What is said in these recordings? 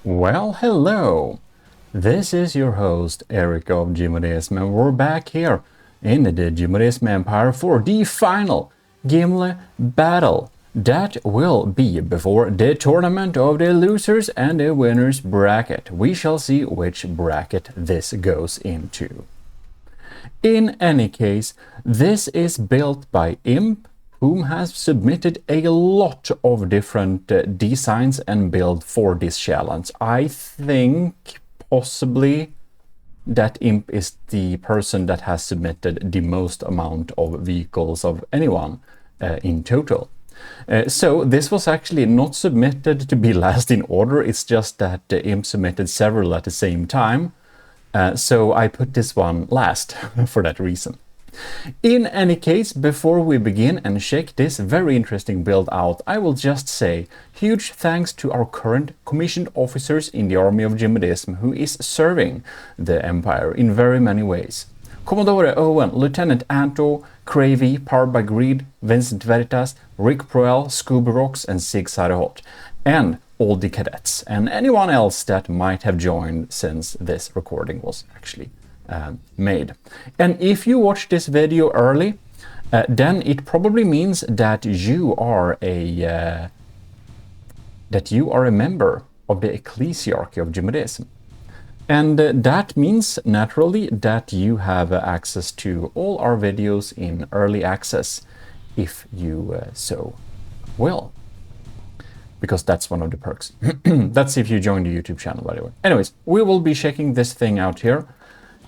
Well, hello! This is your host, Eric of Gmodism, and we're back here in the Gmodism Empire for the final Gimle battle. That will be before the tournament of the losers and the winners bracket. We shall see which bracket this goes into. In any case, this is built by Imp, whom has submitted a lot of different designs and build for this challenge. I think possibly that Imp is the person that has submitted the most amount of vehicles of anyone in total. So this was actually not submitted to be last in order, it's just that Imp submitted several at the same time. So I put this one last for that reason. In any case, before we begin and check this very interesting build out, I will just say huge thanks to our current commissioned officers in the army of Gmodism who is serving the Empire in very many ways. Commodore Owen, Lieutenant Anto, Cravey, Powered by Greed, Vincent Veritas, Rick Proel, Scooby Rocks and Sig Sarahot, and all the cadets, and anyone else that might have joined since this recording was actually made. And if you watch this video early, then it probably means that you are a member of the ecclesiarchy of Gmodism. And that means naturally that you have access to all our videos in early access if you so will. Because that's one of the perks. That's if you join the YouTube channel, by the way. Anyways, we will be checking this thing out here.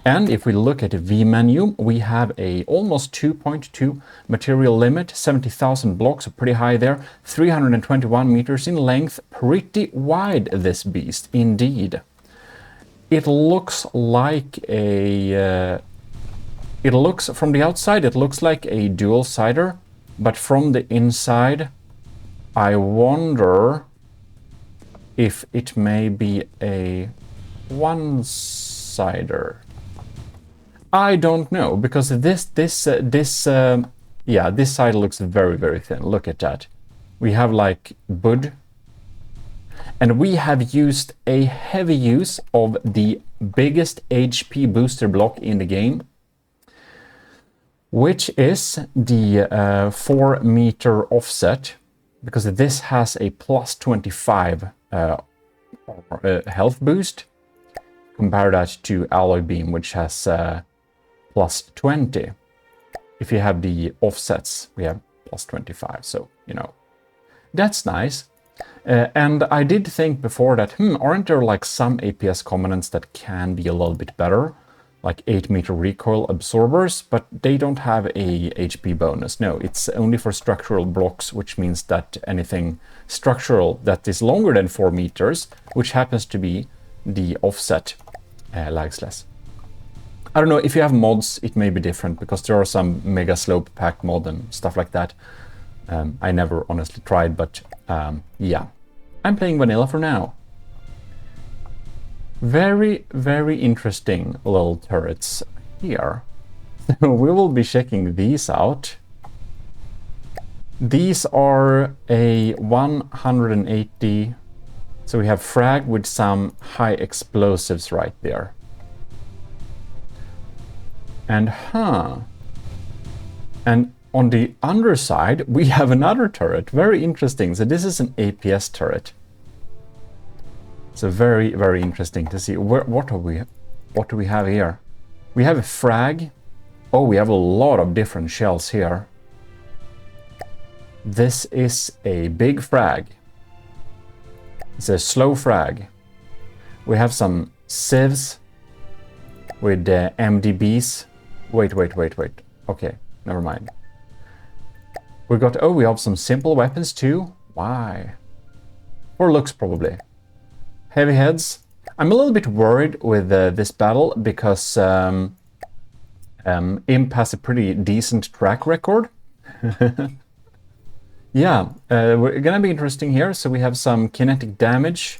And if we look at the V menu, we have a almost 2.2 material limit, 70,000 blocks, pretty high there, 321 meters in length, pretty wide this beast, indeed. It looks like a... from the outside, it looks like a dual-sider, but from the inside, I wonder if it may be a one-sider. I don't know, because this side looks very, very thin. Look at that. We have like Bud. And we have used a heavy use of the biggest HP booster block in the game, which is the 4-meter offset, because this has a plus 25 health boost. Compare that to Alloy Beam, which has plus 20. If you have the offsets, we have plus 25, so, you know, that's nice. And I did think before that, aren't there like some APS components that can be a little bit better? Like 8-meter recoil absorbers, but they don't have a HP bonus. No, it's only for structural blocks, which means that anything structural that is longer than 4 meters, which happens to be the offset, lags less. I don't know, if you have mods, it may be different, because there are some mega slope pack mod and stuff like that. I never honestly tried, but yeah. I'm playing vanilla for now. Very, very interesting little turrets here. We will be checking these out. These are a 180... So we have frag with some high explosives right there. And and on the underside, we have another turret. Very interesting. So this is an APS turret. So very, very interesting to see. What do we have here? We have a frag. Oh, we have a lot of different shells here. This is a big frag. It's a slow frag. We have some sieves with MDBs. Wait. Okay, never mind. We have some simple weapons too. Why? For looks, probably. Heavy heads. I'm a little bit worried with this battle because Imp has a pretty decent track record. Yeah, we're gonna be interesting here. So we have some kinetic damage.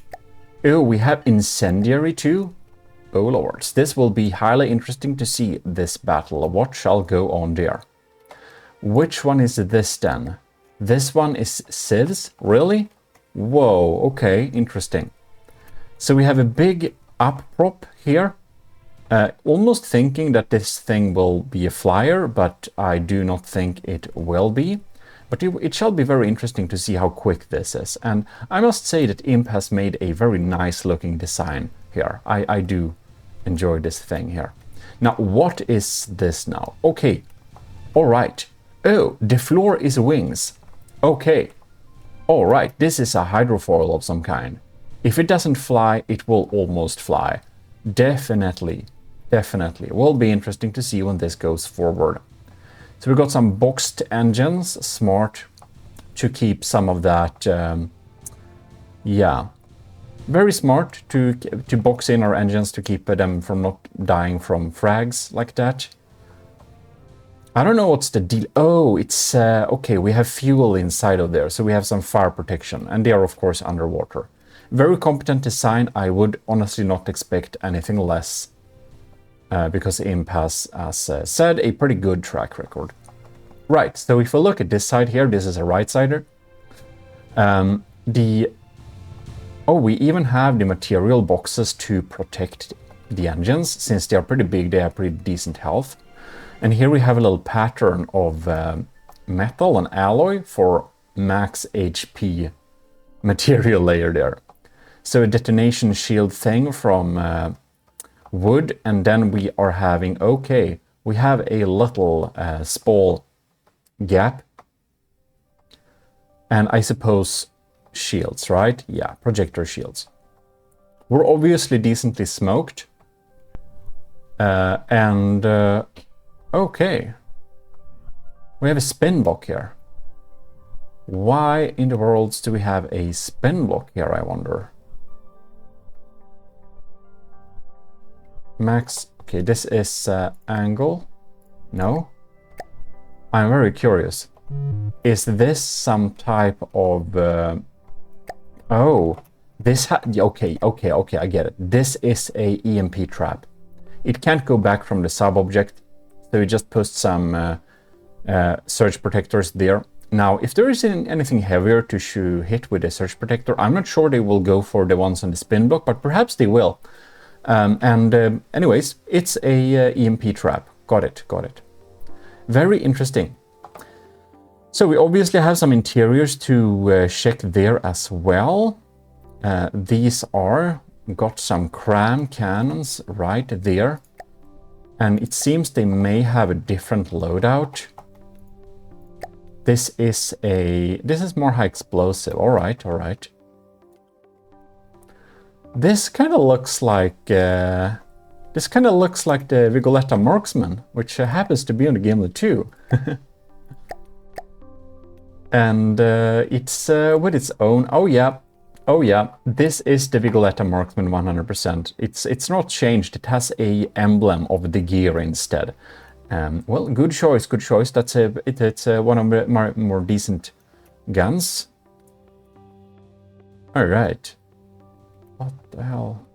Oh, we have incendiary too. Oh lords, this will be highly interesting to see this battle. What shall go on there? Which one is this then? This one is sieves? Really? Whoa, okay, interesting. So we have a big up prop here. Almost thinking that this thing will be a flyer, but I do not think it will be. But it shall be very interesting to see how quick this is. And I must say that Imp has made a very nice looking design here. I do enjoy this thing here. Now, what is this now? Okay, all right. Oh, the floor is wings. Okay, all right. This is a hydrofoil of some kind. If it doesn't fly, it will almost fly. Definitely. Definitely. It will be interesting to see when this goes forward. So we've got some boxed engines, smart to keep some of that, yeah, very smart to box in our engines to keep them from not dying from frags like that. I don't know what's the deal. Oh, it's, okay, we have fuel inside of there, so we have some fire protection, and they are of course underwater. Very competent design. I would honestly not expect anything less. Because Imp has, as said, a pretty good track record. Right, so if we look at this side here, this is a right-sider. We even have the material boxes to protect the engines, since they are pretty big, they have pretty decent health. And here we have a little pattern of metal and alloy for max HP material layer there. So a detonation shield thing from wood, and then we are having, okay, we have a little spall gap, and I suppose shields, right? Yeah, projector shields. We're obviously decently smoked, okay, we have a spin block here. Why in the world do we have a spin block here, I wonder? Max, okay, this is angle. No, I'm very curious. Is this some type of oh, this okay, I get it. This is a EMP trap. It can't go back from the sub object, so we just put some surge protectors there. Now, if there is anything heavier to hit with a surge protector, I'm not sure they will go for the ones on the spin block, but perhaps they will. Anyways, it's a EMP trap. Got it. Very interesting. So we obviously have some interiors to check there as well. These got some cram cannons right there. And it seems they may have a different loadout. This is more high explosive. All right. This kind of looks like the Vigoletta Marksman, which happens to be on the Gimle too. And it's with its own. Oh yeah. This is the Vigoletta Marksman 100%. It's not changed. It has a emblem of the gear instead. Well, good choice. It's one of my more decent guns. All right. What the hell?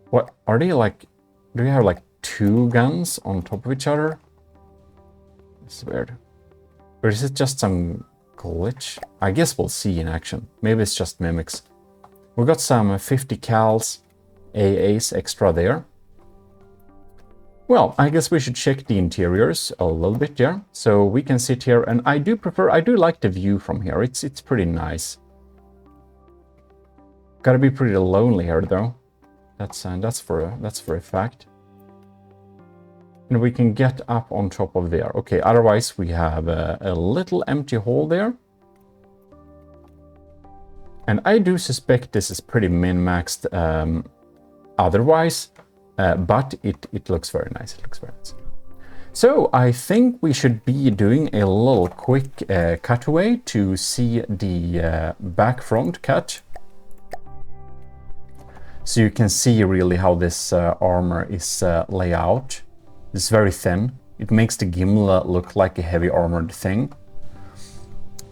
What are they like? Do you have like two guns on top of each other? It's weird. Or is it just some glitch? I guess we'll see in action. Maybe it's just mimics. We've got some 50 cals AAs extra there. Well, I guess we should check the interiors a little bit there. So we can sit here, and I do like the view from here. It's pretty nice. Gotta be pretty lonely here though. That's for a fact. And we can get up on top of there. Okay, otherwise we have a little empty hole there. And I do suspect this is pretty min-maxed otherwise, but it looks very nice. So I think we should be doing a little quick cutaway to see the back front cut. So you can see really how this armor is laid out. It's very thin. It makes the Gimle look like a heavy armored thing.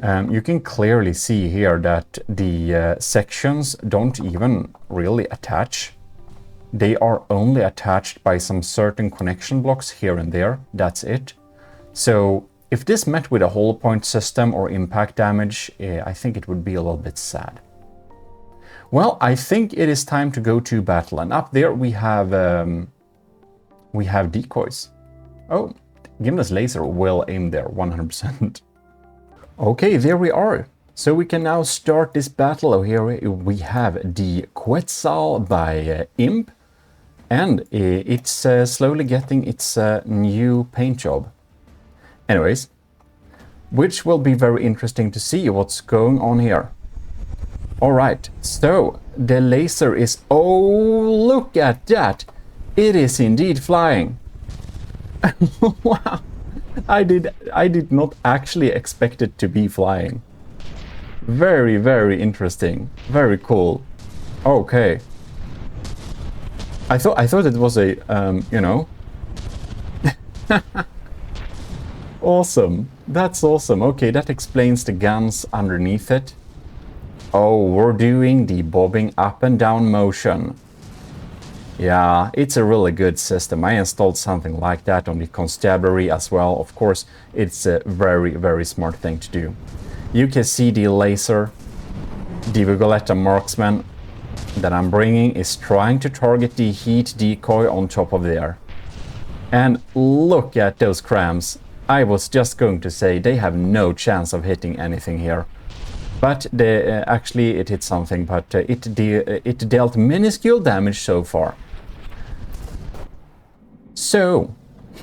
You can clearly see here that the sections don't even really attach. They are only attached by some certain connection blocks here and there. That's it. So if this met with a hollow point system or impact damage, I think it would be a little bit sad. Well, I think it is time to go to battle. And up there we have decoys. Oh, Gimle's laser will aim there 100%. Okay, there we are. So we can now start this battle. Here we have the Quetzal by Imp. And it's slowly getting its new paint job. Anyways, which will be very interesting to see what's going on here. Alright, so the laser is... Oh, look at that! It is indeed flying. Wow! I did not actually expect it to be flying. Very, very interesting. Very cool. Okay. I thought it was a, you know... Awesome. That's awesome. Okay, that explains the guns underneath it. Oh, we're doing the bobbing up and down motion. Yeah, it's a really good system. I installed something like that on the constabulary as well. Of course, it's a very, very smart thing to do. You can see the laser, the Vigoletta marksman that I'm bringing is trying to target the heat decoy on top of there. And look at those crams. I was just going to say they have no chance of hitting anything here. But actually it hit something, but it dealt minuscule damage so far. So,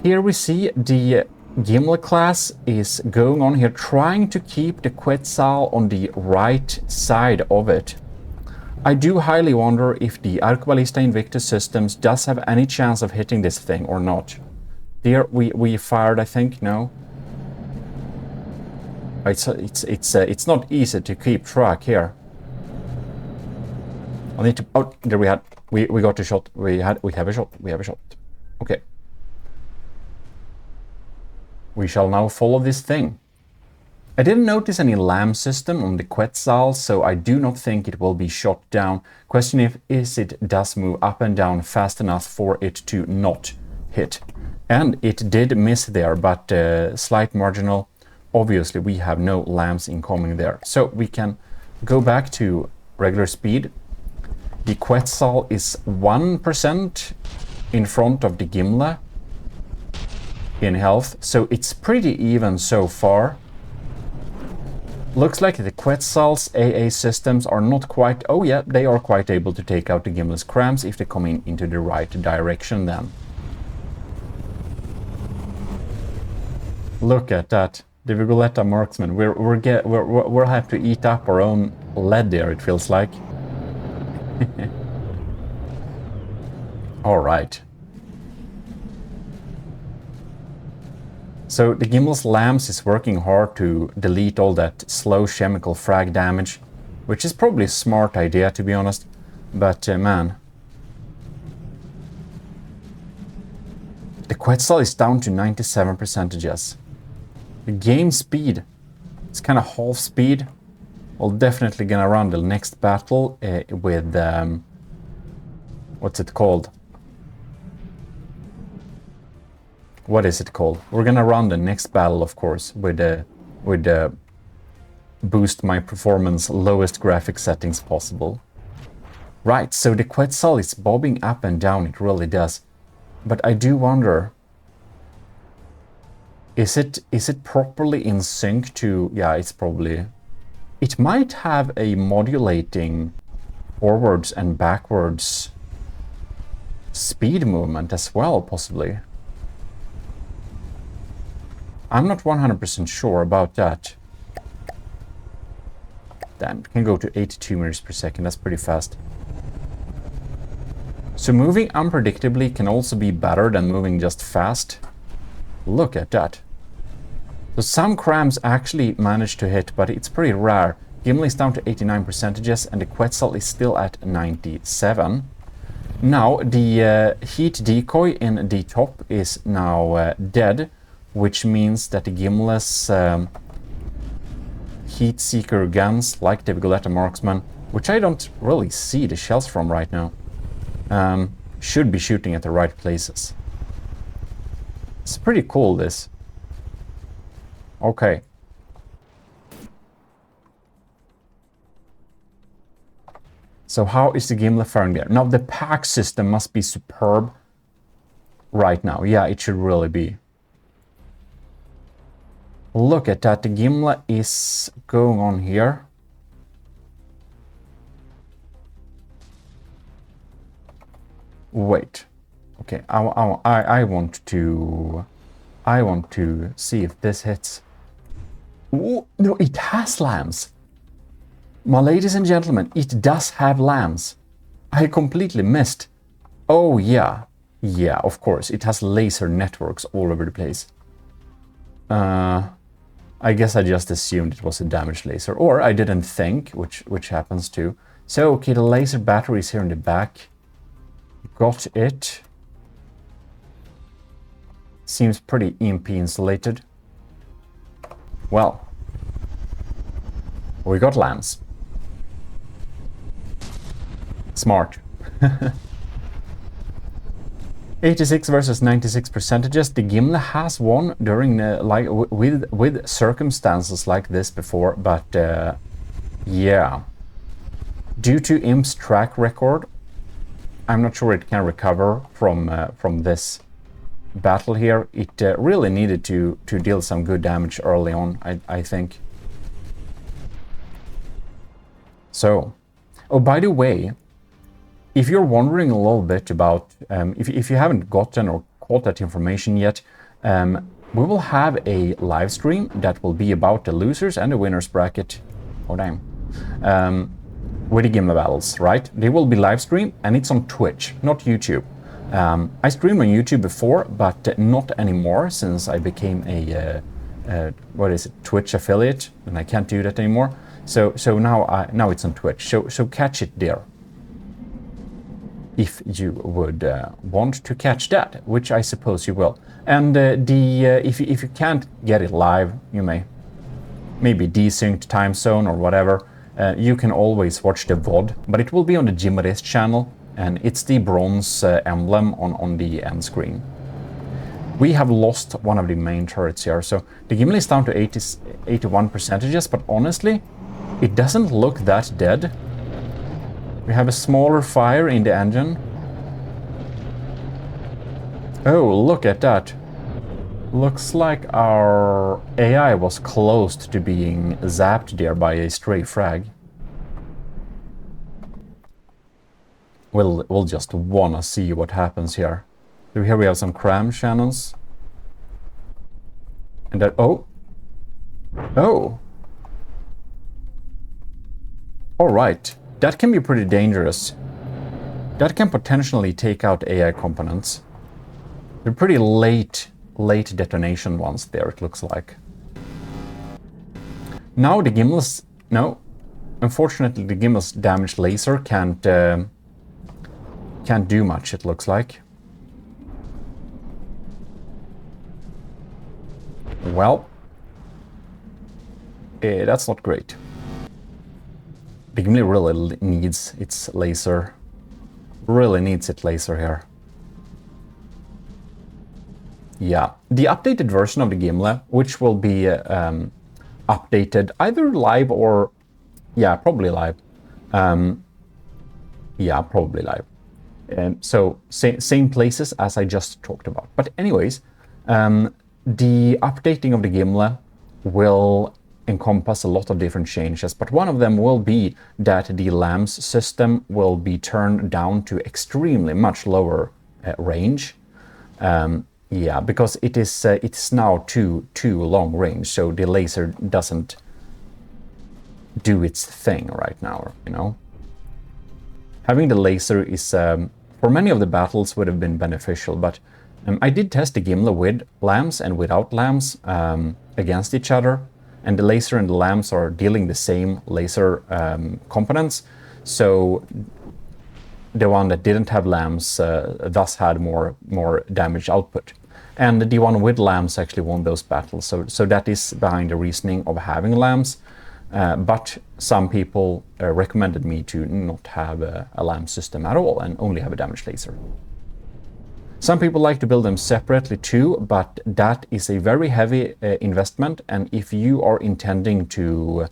here we see the Gimle class is going on here, trying to keep the Quetzal on the right side of it. I do highly wonder if the Arquebalista Invictus systems does have any chance of hitting this thing or not. There we fired, I think, no? It's not easy to keep track here. I need to... Oh, there we got a shot. We have a shot. Okay. We shall now follow this thing. I didn't notice any LAM system on the Quetzal, so I do not think it will be shot down. Question is it does move up and down fast enough for it to not hit. And it did miss there, but slight marginal. Obviously, we have no LAMs incoming there. So we can go back to regular speed. The Quetzal is 1% in front of the Gimle in health, so it's pretty even so far. Looks like the Quetzal's AA systems are not quite... Oh yeah, they are quite able to take out the Gimle's crams if they come in into the right direction then. Look at that. The Vigoletta marksman. We'll have to eat up our own lead there, it feels like. Alright. So the Gimle's LAMs is working hard to delete all that slow chemical frag damage, which is probably a smart idea to be honest, but man. The Quetzal is down to 97%. The game speed, it's kind of half speed. We're definitely gonna run the next battle with, what's it called? What is it called? We're gonna run the next battle, of course, with boost my performance lowest graphic settings possible. Right, so the Quetzal is bobbing up and down, it really does. But I do wonder, is it properly in sync to... Yeah, it's probably... It might have a modulating forwards and backwards speed movement as well, possibly. I'm not 100% sure about that. Damn, it can go to 82 meters per second, that's pretty fast. So moving unpredictably can also be better than moving just fast. Look at that. So some crams actually manage to hit, but it's pretty rare. Gimle is down to 89% and the Quetzal is still at 97. Now the heat decoy in the top is now dead, which means that the Gimle's heat seeker guns, like the Vigoletta marksman, which I don't really see the shells from right now, should be shooting at the right places. It's pretty cool, this. Okay. So how is the Gimle faring there? Now the pack system must be superb right now. Yeah, it should really be. Look at that, the Gimle is going on here. Wait. Okay, I want to see if this hits. Ooh, no, it has lambs. My ladies and gentlemen, it does have lambs. I completely missed. Oh yeah. Yeah, of course. It has laser networks all over the place. I guess I just assumed it was a damaged laser. Or I didn't think, which happens too. So, okay, the laser battery is here in the back. Got it. Seems pretty EMP insulated. Well, we got lambs. Smart. 86 versus 96 percentages. The Gimle has won during like with circumstances like this before, but yeah, due to IMP's track record, I'm not sure it can recover from this battle here. It really needed to deal some good damage early on, I think. So, oh, by the way, if you're wondering a little bit about, if you haven't gotten or caught that information yet, we will have a live stream that will be about the losers and the winners bracket. Oh damn. With the Gimle battles, right? They will be live streamed and it's on Twitch, not YouTube. I streamed on YouTube before, but not anymore since I became a what is it, Twitch affiliate, and I can't do that anymore. So now it's on Twitch. So catch it there. If you would want to catch that, which I suppose you will. And if you can't get it live, you maybe desynced time zone or whatever. You can always watch the VOD, but it will be on the Gmodism channel, and it's the bronze emblem on the end screen. We have lost one of the main turrets here, so the Gimle is down to 81 percentages, but honestly, it doesn't look that dead. We have a smaller fire in the engine. Oh, look at that. Looks like our AI was close to being zapped there by a stray frag. We'll just wanna see what happens here. So here we have some cram channels. And that, oh. All right. That can be pretty dangerous. That can potentially take out AI components. They're pretty late detonation ones there, it looks like. Now the Gimle's... No. Unfortunately, the Gimle's damaged laser can't do much, it looks like. Well, that's not great. The Gimle really needs its laser. Really needs its laser here. Yeah, the updated version of the Gimle, which will be updated either live or... Yeah, probably live. Yeah, probably live. So, same places as I just talked about. But anyways, the updating of the Gimle will encompass a lot of different changes, but one of them will be that the LAMS system will be turned down to extremely much lower range. Yeah, because it's now too long range, so the laser doesn't do its thing right now, you know. Having the laser is, for many of the battles, would have been beneficial, but I did test the Gimle with LAMS and without LAMS against each other, and the laser and the LAMS are dealing the same laser components, so the one that didn't have LAMS thus had more damage output. And the one with LAMS actually won those battles, so that is behind the reasoning of having LAMS. But some people recommended me to not have a LAMS system at all and only have a damaged laser. Some people like to build them separately too, but that is a very heavy investment, and if you are intending to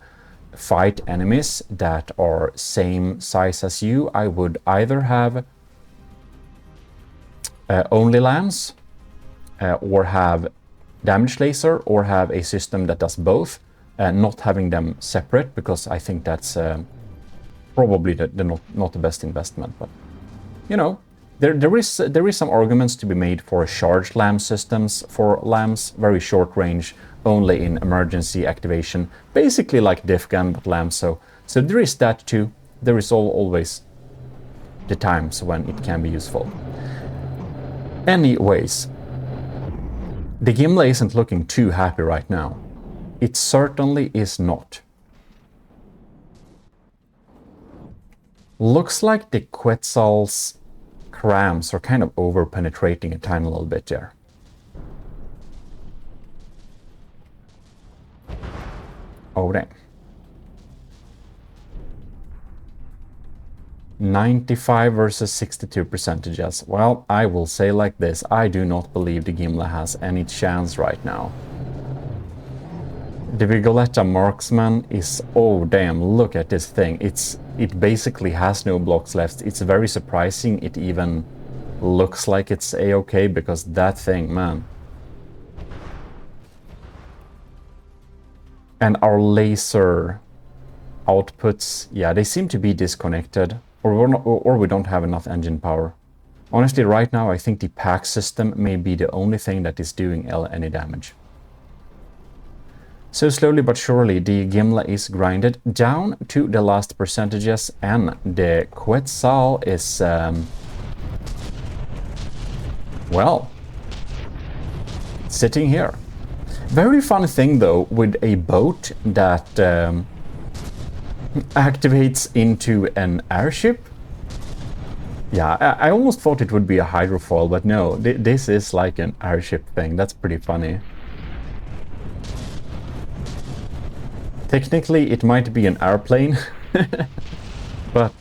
fight enemies that are same size as you, I would either have only lambs, or have damage laser, or have a system that does both, not having them separate, because I think that's probably not the best investment. But you know, there is some arguments to be made for charged lamb systems for lambs, very short range, only in emergency activation, basically like diff gun but lambs. So there is that too. There is always the times when it can be useful. Anyways, the Gimle isn't looking too happy right now. It certainly is not. Looks like the Quetzal's crams are kind of over-penetrating a tiny little bit there. Oh, dang. 95 versus 62 percentages. Well, I will say like this. I do not believe the Gimle has any chance right now. The Vigoletta Marksman is... oh, damn, look at this thing. It basically has no blocks left. It's very surprising it even looks like it's a-okay, because that thing, man. And our laser outputs, yeah, they seem to be disconnected, or we don't have enough engine power. Honestly, right now, I think the pack system may be the only thing that is doing any damage. So slowly but surely, the Gimle is grinded down to the last percentages, and the Quetzal is, well, sitting here. Very fun thing though with a boat that activates into an airship. Yeah, I almost thought it would be a hydrofoil, but no, this is like an airship thing. That's pretty funny. Technically, it might be an airplane, but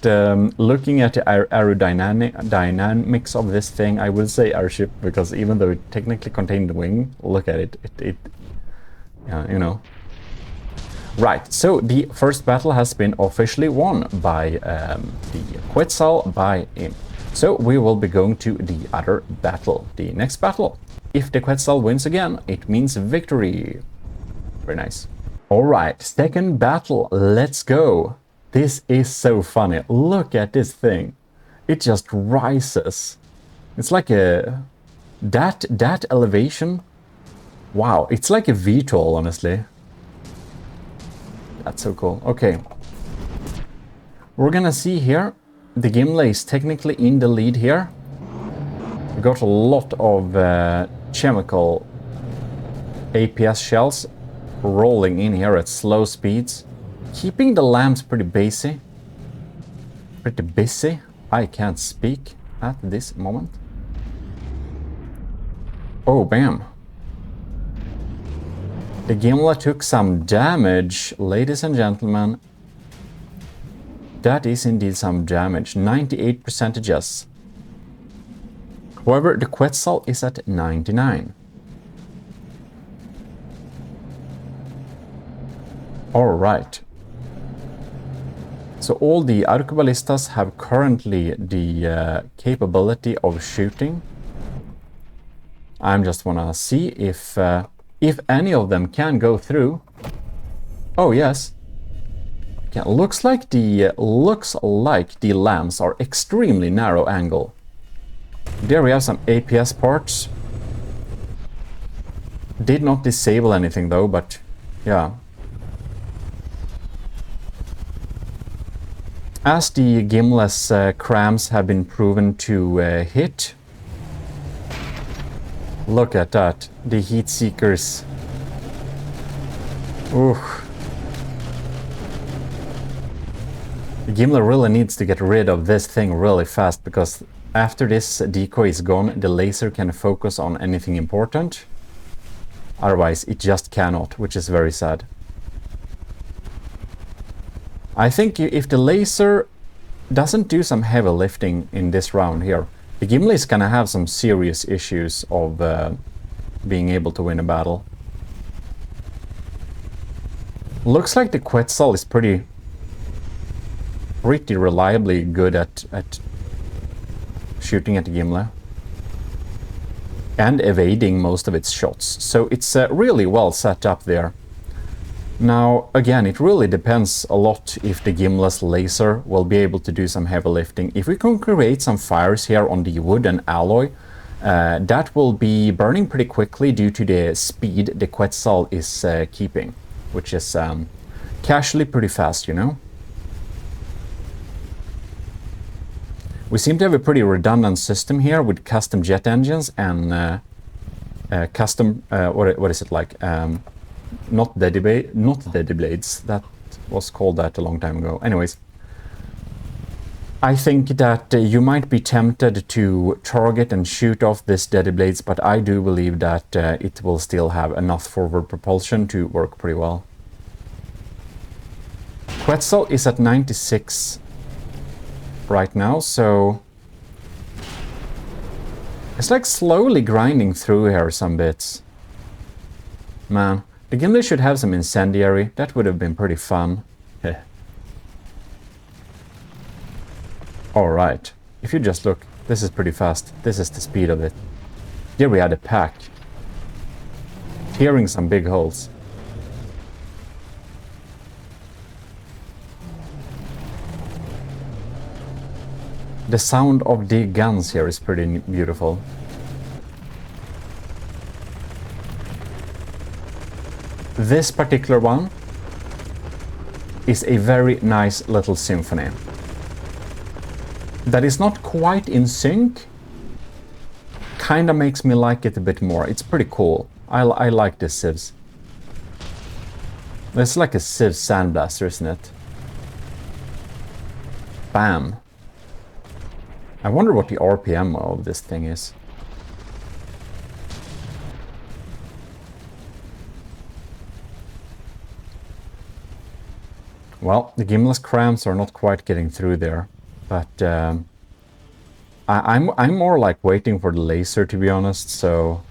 looking at the aerodynamics of this thing, I will say airship, because even though it technically contained the wing, look at it, you know. Right, so the first battle has been officially won by the Quetzal by him. So we will be going to the other battle, the next battle. If the Quetzal wins again, it means victory. Very nice. Alright, second battle, let's go. This is so funny. Look at this thing. It just rises. It's like a... That elevation. Wow, it's like a VTOL, honestly. That's so cool. Okay. We're gonna see here. The Gimle is technically in the lead here. We got a lot of chemical APS shells rolling in here at slow speeds, keeping the lamps pretty busy. I can't speak at this moment. Oh, bam. The Gimle took some damage, ladies and gentlemen. That is indeed some damage, 98 percentages. However, the Quetzal is at 99. Alright. So all the arquebalistas have currently the capability of shooting. I'm just wanna see if any of them can go through. Oh yes. Yeah, looks like the lamps are extremely narrow angle. There we have some APS parts. Did not disable anything though, but yeah. As the Gimle's crams have been proven to hit. Look at that, the heat seekers. Ooh. The Gimle really needs to get rid of this thing really fast, because after this decoy is gone, the laser can focus on anything important. Otherwise, it just cannot, which is very sad. I think if the laser doesn't do some heavy lifting in this round here, the Gimle is gonna have some serious issues of being able to win a battle. Looks like the Quetzal is pretty reliably good at shooting at the Gimle and evading most of its shots. So it's really well set up there. Now, again, it really depends a lot if the Gimle's laser will be able to do some heavy lifting. If we can create some fires here on the wood and alloy, that will be burning pretty quickly due to the speed the Quetzal is keeping, which is casually pretty fast, you know? We seem to have a pretty redundant system here with custom jet engines and custom, what is it like? Not Deadly Blades, that was called that a long time ago. Anyways, I think that you might be tempted to target and shoot off this Deadly Blades, but I do believe that it will still have enough forward propulsion to work pretty well. Quetzal is at 96 right now, so it's like slowly grinding through here some bits. Man, the Gimle should have some incendiary. That would have been pretty fun. Alright, if you just look, this is pretty fast. This is the speed of it. Here we had a pack. Tearing some big holes. The sound of the guns here is pretty beautiful. This particular one is a very nice little symphony. That is not quite in sync. Kinda makes me like it a bit more. It's pretty cool. I like this Civs. It's like a Civ sandblaster, isn't it? Bam. I wonder what the RPM of this thing is. Well, the Gimle's cramps are not quite getting through there, but I'm more like waiting for the laser, to be honest. So,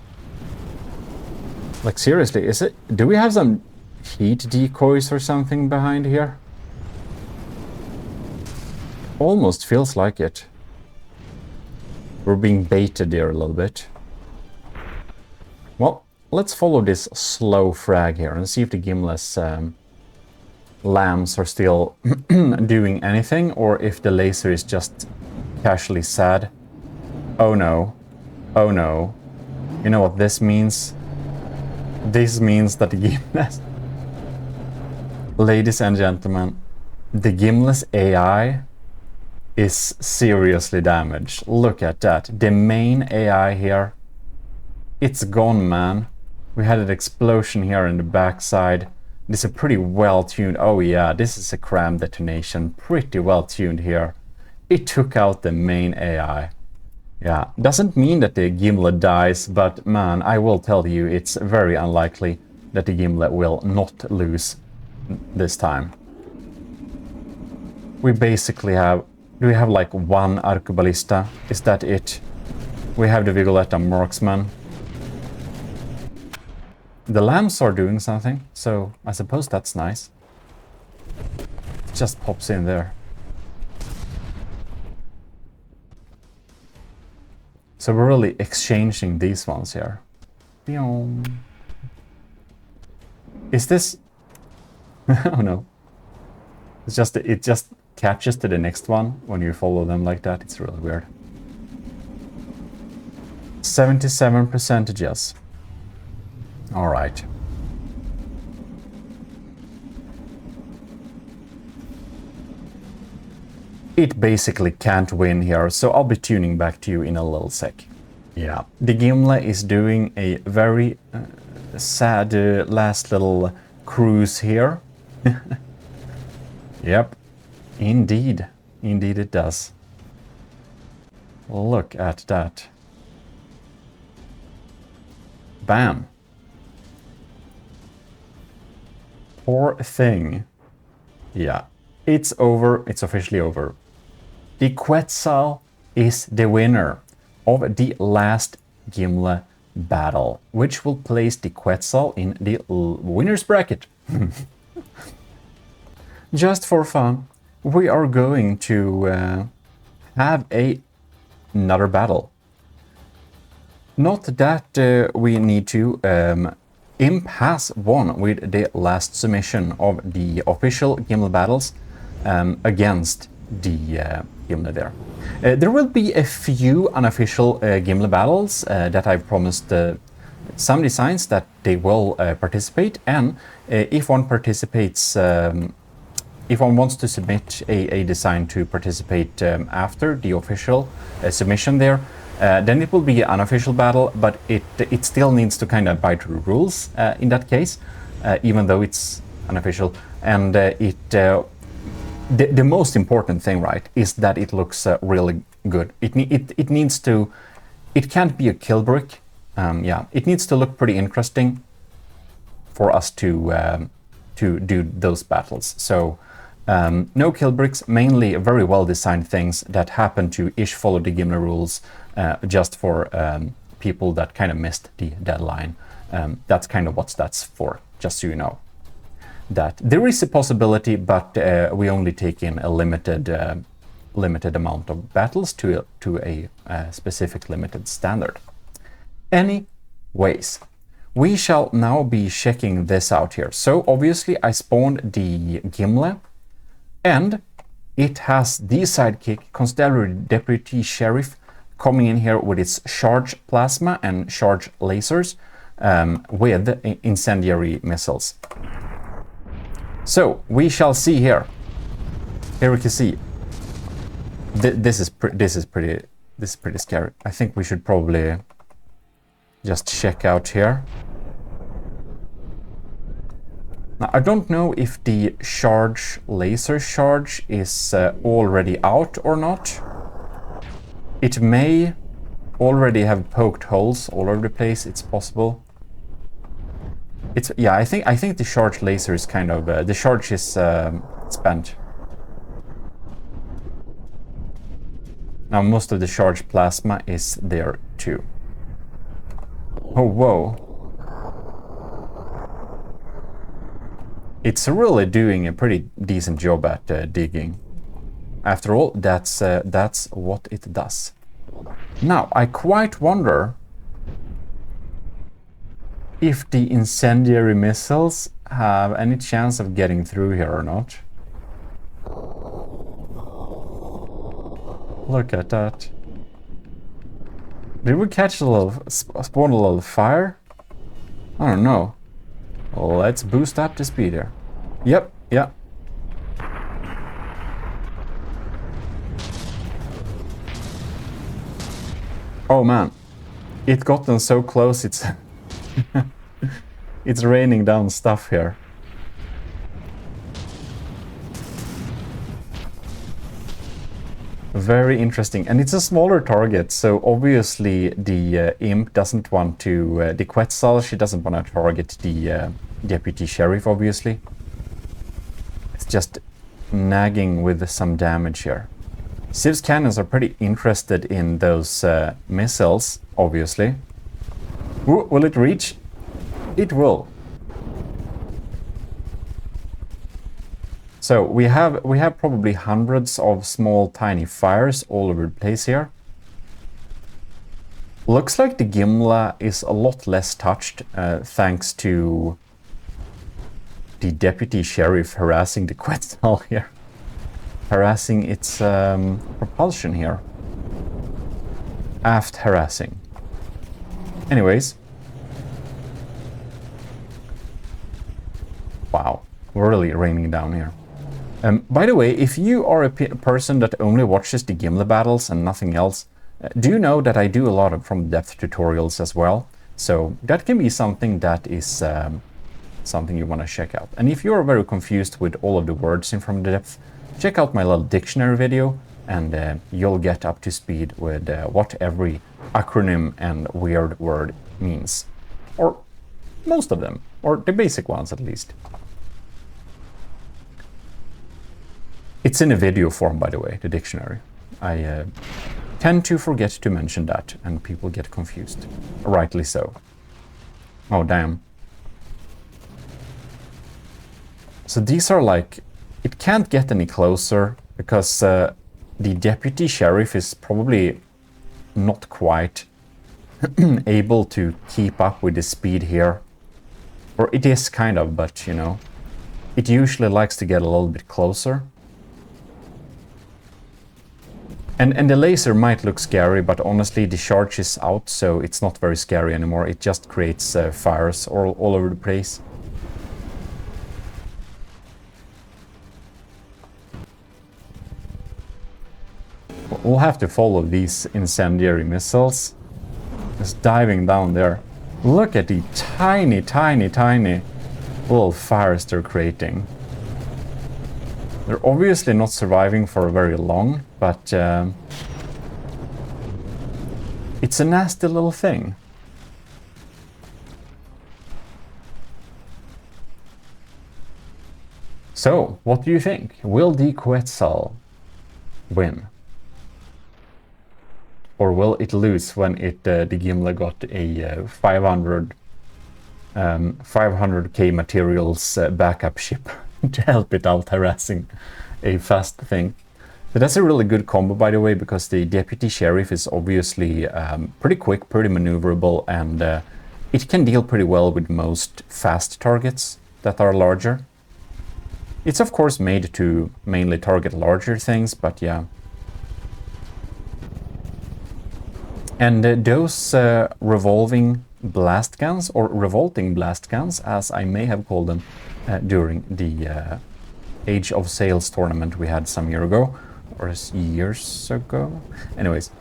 like, seriously, is it? Do we have some heat decoys or something behind here? Almost feels like it. We're being baited there a little bit. Well, let's follow this slow frag here and see if the Gimle's lambs are still doing anything, or if the laser is just casually sad. Oh no. Oh no. You know what this means? This means that the Gimle's... Ladies and gentlemen, the Gimle's AI is seriously damaged. Look at that. The main AI here, it's gone, man. We had an explosion here in the backside. This is a pretty well tuned... Oh yeah, this is a cram detonation. Pretty well tuned here. It took out the main AI. Yeah, doesn't mean that the Gimle dies, but man, I will tell you, it's very unlikely that the Gimle will not lose this time. We basically have... Do we have like one arquebalista? Is that it? We have the Vigoletta marksman. The lambs are doing something, so I suppose that's nice. It just pops in there. So we're really exchanging these ones here. Is this... Oh no. It's just... It just catches to the next one when you follow them like that. It's really weird. 77% yes. All right. It basically can't win here, so I'll be tuning back to you in a little sec. Yeah, the Gimle is doing a very sad last little cruise here. Yep, indeed. Indeed it does. Look at that. Bam. Poor thing. Yeah, it's over. It's officially over. The Quetzal is the winner of the last Gimle battle, which will place the Quetzal in the winner's bracket. just for fun, we are going to have another battle. Not that we need to. Imp has won with the last submission of the official Gimle battles against the Gimle there. There will be a few unofficial Gimle battles that I've promised some designs that they will participate, and if one participates, if one wants to submit a design to participate after the official submission there, then it will be an unofficial battle, but it still needs to kind of abide to the rules in that case, even though it's unofficial. And the most important thing, right, is that it looks really good. It needs to. It can't be a kill brick. Yeah, it needs to look pretty interesting for us to do those battles. So no kill bricks, mainly very well designed things that happen to ish follow the Gimle rules, just for people that kind of missed the deadline. That's kind of what that's for, just so you know. That there is a possibility, but we only take in a limited amount of battles to a specific limited standard. Anyways, we shall now be checking this out here. So obviously I spawned the Gimle, and it has the sidekick Constabulary Deputy Sheriff coming in here with its charge plasma and charge lasers with incendiary missiles. So we shall see here. Here we can see. This is pretty scary. I think we should probably just check out here. Now, I don't know if the charge laser charge is already out or not. It may already have poked holes all over the place. It's possible. Yeah. I think the charge laser is kind of the charge is spent. Now most of the charge plasma is there too. Oh, whoa. It's really doing a pretty decent job at digging. After all, that's what it does. Now, I quite wonder if the incendiary missiles have any chance of getting through here or not. Look at that. Did we catch spawn a little fire? I don't know. Let's boost up the speed here. Yep, yeah. Oh man, it got them so close. It's it's raining down stuff here. Very interesting, and it's a smaller target, so obviously the imp doesn't want to, the Quetzal, she doesn't want to target the deputy sheriff, obviously. It's just nagging with some damage here. Civ's cannons are pretty interested in those missiles, obviously. Ooh, will it reach? It will. So we have probably hundreds of small tiny fires all over the place here. Looks like the Gimle is a lot less touched thanks to the deputy sheriff harassing the Quetzal here. Harassing its propulsion here. Aft harassing. Anyways. Wow, really raining down here. By the way, if you are a person that only watches the Gimle battles and nothing else, do you know that I do a lot of from-depth tutorials as well? So that can be something that is something you want to check out. And if you're very confused with all of the words in from the depth, check out my little dictionary video, and you'll get up to speed with what every acronym and weird word means. Or most of them, or the basic ones at least. It's in a video form, by the way, the dictionary. I tend to forget to mention that, and people get confused. Rightly so. Oh, damn. So these are like It can't get any closer because the deputy sheriff is probably not quite able to keep up with the speed here. Or it is kind of, but you know, it usually likes to get a little bit closer. And the laser might look scary, but honestly the charge is out, so it's not very scary anymore. It just creates fires all over the place. We'll have to follow these incendiary missiles. Just diving down there. Look at the tiny, tiny, tiny little fires they're creating. They're obviously not surviving for very long, but it's a nasty little thing. So, what do you think? Will the Quetzal win? Or will it lose when the Gimle got a 500k materials backup ship to help it out harassing a fast thing? So that's a really good combo, by the way, because the deputy sheriff is obviously pretty quick, pretty maneuverable, and it can deal pretty well with most fast targets that are larger. It's of course made to mainly target larger things, but yeah. And those revolving blast guns, or revolting blast guns, as I may have called them during the Age of Sails tournament we had some year ago, or years ago. Anyways,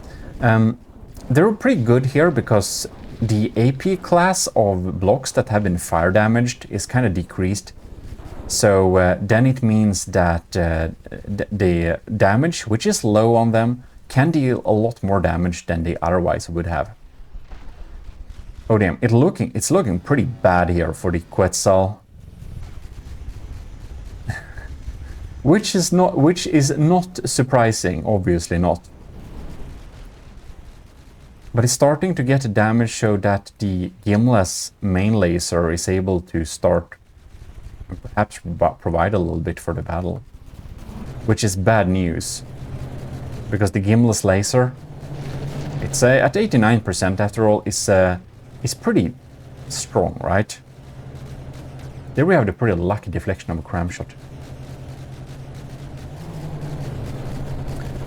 they're pretty good here because the AP class of blocks that have been fire damaged is kind of decreased. So then it means that the damage, which is low on them, can deal a lot more damage than they otherwise would have. Oh damn, it's looking pretty bad here for the Quetzal. which is not surprising, obviously not. But it's starting to get damage so that the Gimle's main laser is able to start perhaps provide a little bit for the battle. Which is bad news. Because the Gimle's laser, it's at 89% after all, is pretty strong, right? There we have the pretty lucky deflection of a cram shot.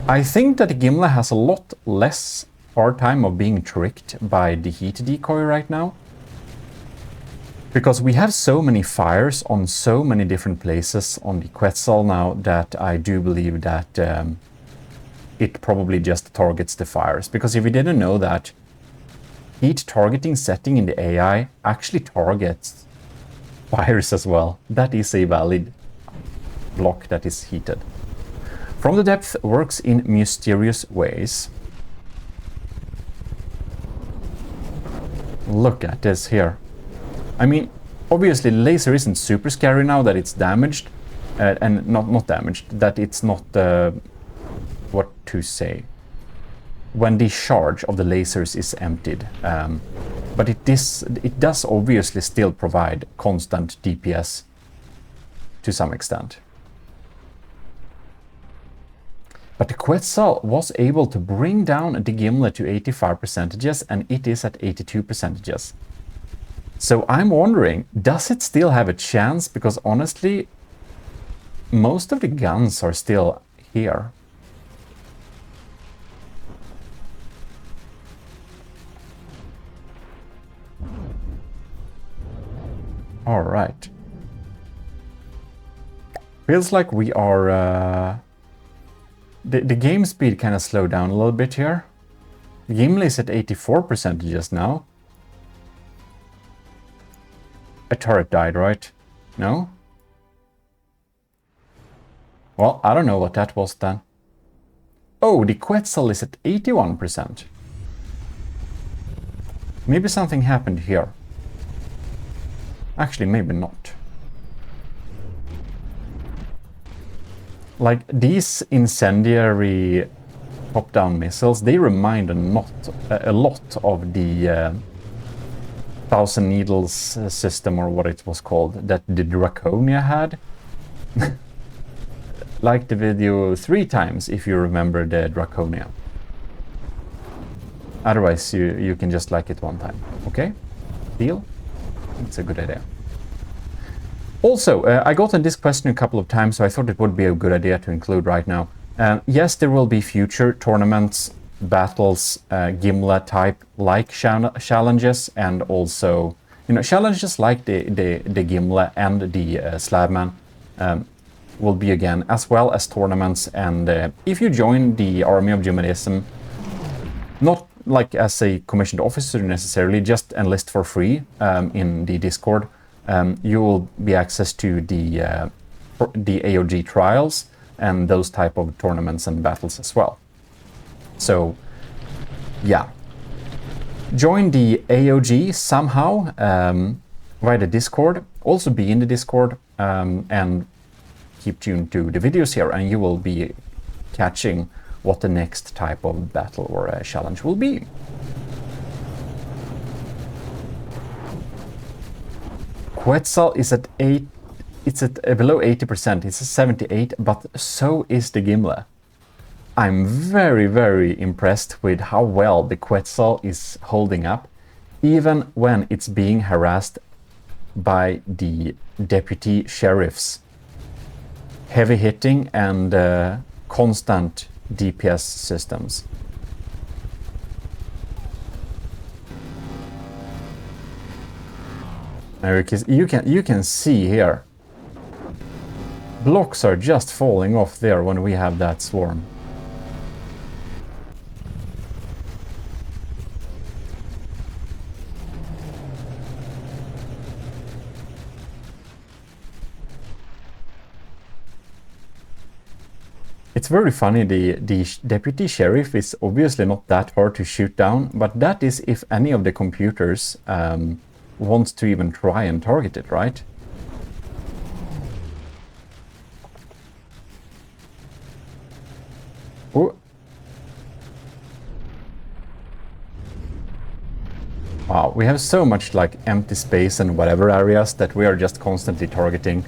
I think that the Gimle has a lot less hard time of being tricked by the heat decoy right now. Because we have so many fires on so many different places on the Quetzal now that I do believe that it probably just targets the fires. Because if we didn't know that, heat targeting setting in the AI actually targets fires as well. That is a valid block that is heated. From the depth works in mysterious ways. Look at this here. I mean, obviously the laser isn't super scary now that it's damaged. And not damaged, that it's not... what to say, when the charge of the lasers is emptied, but it does obviously still provide constant DPS to some extent. But the Quetzal was able to bring down the Gimle to 85% and it is at 82%. So I'm wondering, does it still have a chance? Because honestly, most of the guns are still here. All right. Feels like we are... The game speed kind of slowed down a little bit here. Gimle is at 84% just now. A turret died, right? No? Well, I don't know what that was then. Oh, the Quetzal is at 81%. Maybe something happened here. Actually, maybe not. Like, these incendiary top-down missiles, they remind a lot of the Thousand Needles system, or what it was called, that the Draconia had. like the video 3 times if you remember the Draconia. Otherwise, you can just like it 1 time. Okay? Deal? It's a good idea. Also, I gotten this question a couple of times, so I thought it would be a good idea to include right now. Yes, there will be future tournaments, battles, Gimle type like challenges, and also, you know, challenges like the Gimle and the Slabman will be again, as well as tournaments. And if you join the Army of Gmodism, not like as a commissioned officer necessarily, just enlist for free in the Discord, you will be access to the AOG trials and those type of tournaments and battles as well. So, yeah. Join the AOG somehow via the Discord. Also be in the Discord and keep tuned to the videos here, and you will be catching what the next type of battle or challenge will be. Quetzal is at 8. It's at below 80%. It's at 78, but so is the Gimle. I'm very, very impressed with how well the Quetzal is holding up, even when it's being harassed by the deputy sheriffs. Heavy hitting and constant DPS systems. You can see here, blocks are just falling off there when we have that swarm. It's very funny, the deputy sheriff is obviously not that hard to shoot down, but that is if any of the computers wants to even try and target it, right? Oh. Wow, we have so much like empty space and whatever areas that we are just constantly targeting.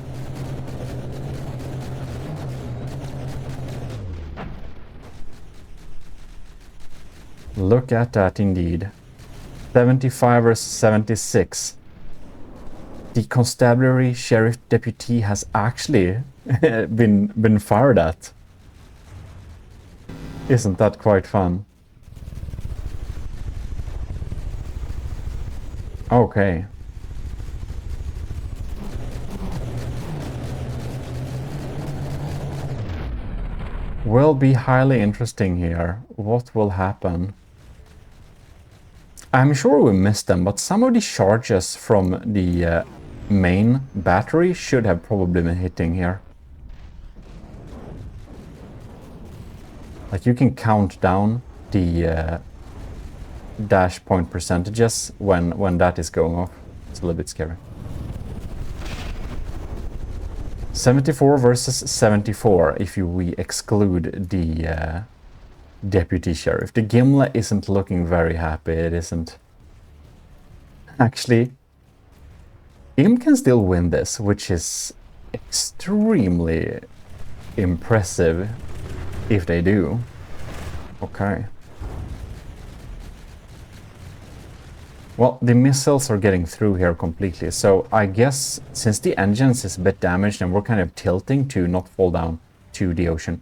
Look at that indeed. 75 versus 76. The constabulary sheriff deputy has actually been fired at. Isn't that quite fun? Okay. Will be highly interesting here. What will happen? I'm sure we missed them, but some of the charges from the main battery should have probably been hitting here. Like you can count down the dash point percentages when that is going off. It's a little bit scary. 74 versus 74 if we exclude the deputy sheriff. The Gimle isn't looking very happy, it isn't. Actually, Im can still win this, which is extremely impressive if they do. Okay. Well, the missiles are getting through here completely, so I guess since the engines is a bit damaged and we're kind of tilting to not fall down to the ocean,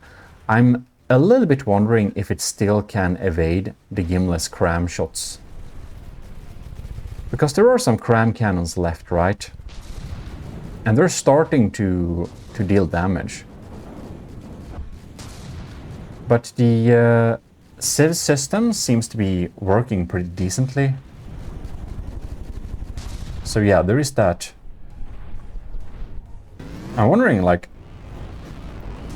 I'm a little bit wondering if it still can evade the Gimle's cram shots. Because there are some cram cannons left, right? And they're starting to deal damage. But the Civ system seems to be working pretty decently. So yeah, there is that. I'm wondering, like,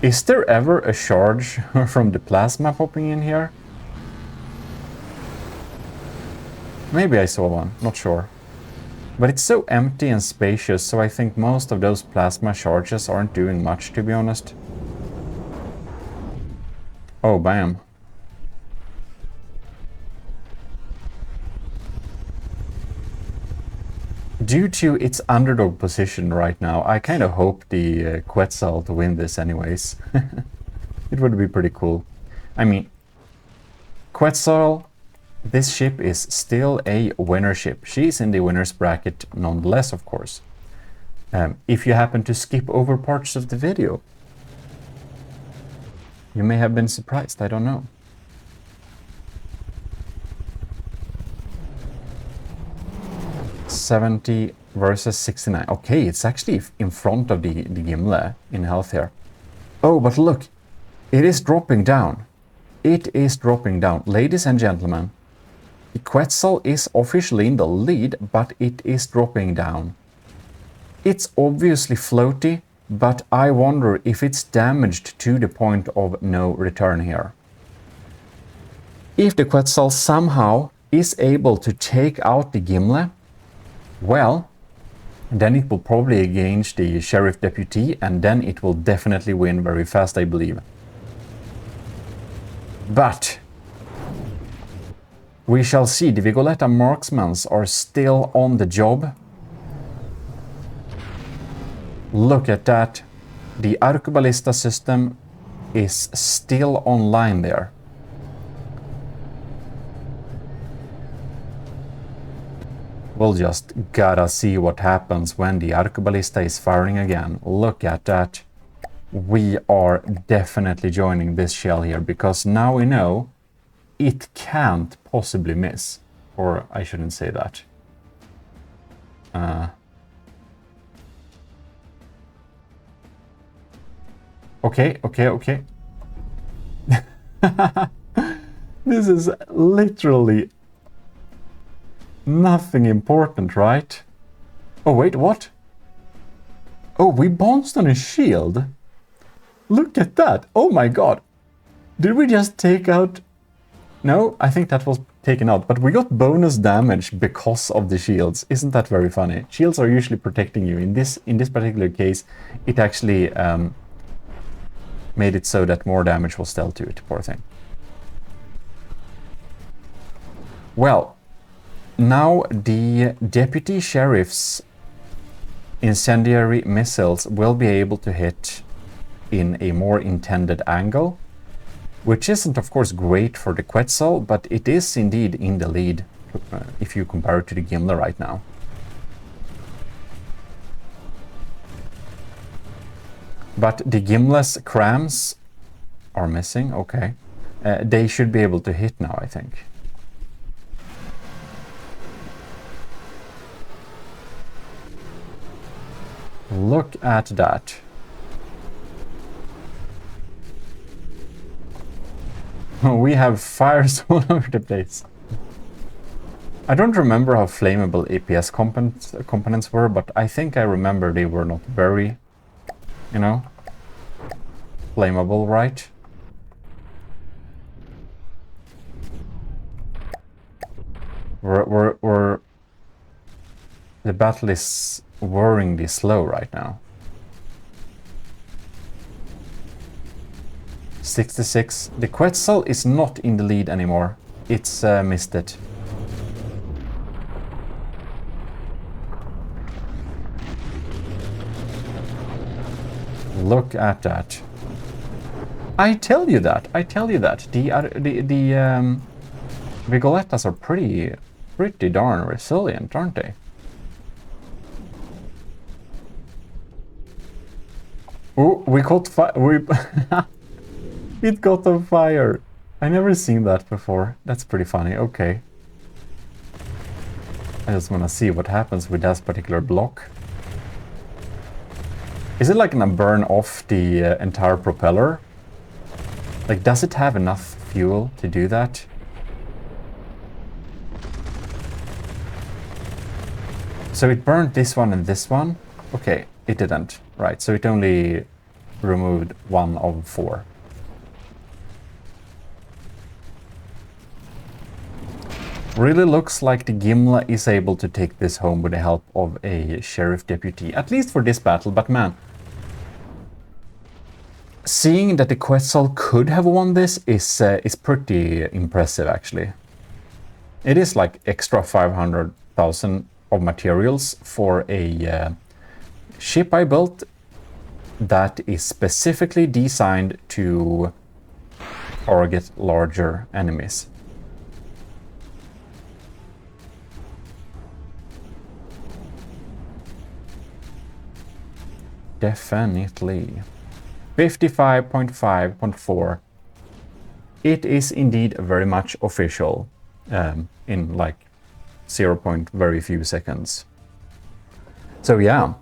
is there ever a charge from the plasma popping in here? Maybe I saw one, not sure. But it's so empty and spacious, so I think most of those plasma charges aren't doing much, to be honest. Oh, bam. due to its underdog position right now, I kind of hope the Quetzal to win this anyways. It would be pretty cool. I mean, Quetzal, this ship is still a winner ship. She's in the winner's bracket nonetheless, of course. If you happen to skip over parts of the video, you may have been surprised, I don't know. $70 versus 69. Okay, it's actually in front of the Gimle in health here. Oh, but look, it is dropping down. It is dropping down. Ladies and gentlemen, the Quetzal is officially in the lead, but it is dropping down. It's obviously floaty, but I wonder if it's damaged to the point of no return here. If the Quetzal somehow is able to take out the Gimle, well, then it will probably engage the Sheriff Deputy, and then it will definitely win very fast, I believe. But we shall see. The Vigoletta marksmen are still on the job. Look at that. The Arcuballista system is still online there. We'll just gotta see what happens when the Arcuballista is firing again. Look at that. We are definitely joining this shell here, because now we know it can't possibly miss. Or I shouldn't say that. Okay. This is literally nothing important, right? Oh, wait, what? Oh, we bounced on a shield. Look at that. Oh my god. Did we just take out... No, I think that was taken out, but we got bonus damage because of the shields. Isn't that very funny? Shields are usually protecting you. In this particular case, it actually made it so that more damage was dealt to it. Poor thing. Well, now the deputy sheriff's incendiary missiles will be able to hit in a more intended angle, which isn't of course great for the Quetzal, but it is indeed in the lead if you compare it to the Gimle right now. But the Gimle's crams are missing, okay. They should be able to hit now, I think. Look at that. We have fires all over the place. I don't remember how flammable APS components were, but I think I remember they were not very, you know, flammable, right? The battle is worryingly slow right now. 66. The Quetzal is not in the lead anymore. It's missed it. Look at that. I tell you that. The Vigolettas are pretty darn resilient, aren't they? Oh, we caught fire. It got on fire. I never seen that before. That's pretty funny. Okay. I just want to see what happens with that particular block. Is it like gonna burn off the entire propeller? Like, does it have enough fuel to do that? So it burned this one and this one? Okay, it didn't. Right, so it only removed 1 of 4. Really looks like the Gimle is able to take this home with the help of a sheriff deputy, at least for this battle, but man, seeing that the Quetzal could have won this is pretty impressive, actually. It is like extra 500,000 of materials for a ship I built that is specifically designed to target larger enemies. Definitely. 55.5.4. It is indeed very much official in like 0. Very few seconds. So yeah,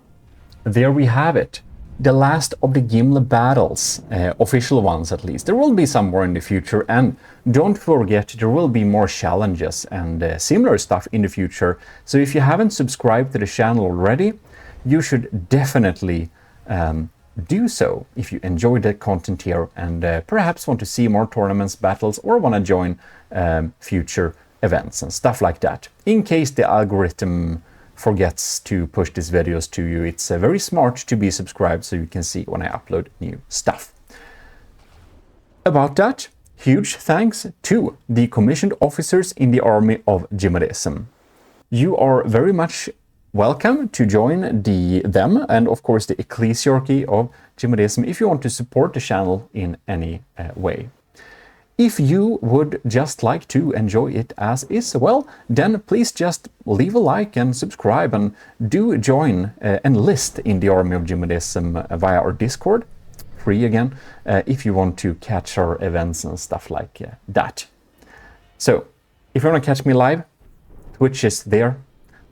there we have it. The last of the Gimle battles, official ones at least. There will be some more in the future, and don't forget there will be more challenges and similar stuff in the future. So if you haven't subscribed to the channel already, you should definitely do so if you enjoy the content here and perhaps want to see more tournaments, battles, or want to join future events and stuff like that. In case the algorithm forgets to push these videos to you, it's very smart to be subscribed so you can see when I upload new stuff. About that, huge thanks to the commissioned officers in the army of Gmodism. You are very much welcome to join them and of course the ecclesiarchy of Gmodism if you want to support the channel in any way. If you would just like to enjoy it as is, well, then please just leave a like and subscribe and do join and list in the army of Gmodism via our Discord, free again, if you want to catch our events and stuff like that. So, if you want to catch me live, Twitch is there.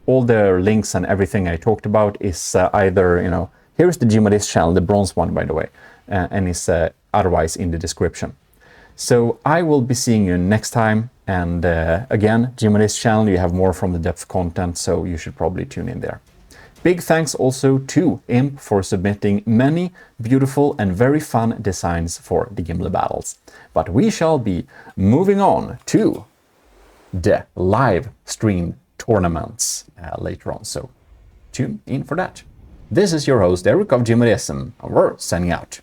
All the links and everything I talked about is either, here's the Gmodist channel, the bronze one, by the way, and is otherwise in the description. So I will be seeing you next time, and again, Gmodist channel, you have more from the depth content, so you should probably tune in there. Big thanks also to Imp for submitting many beautiful and very fun designs for the Gimle battles. But we shall be moving on to the live stream tournaments later on, so tune in for that. This is your host Eric of Gmodism, and we're signing out.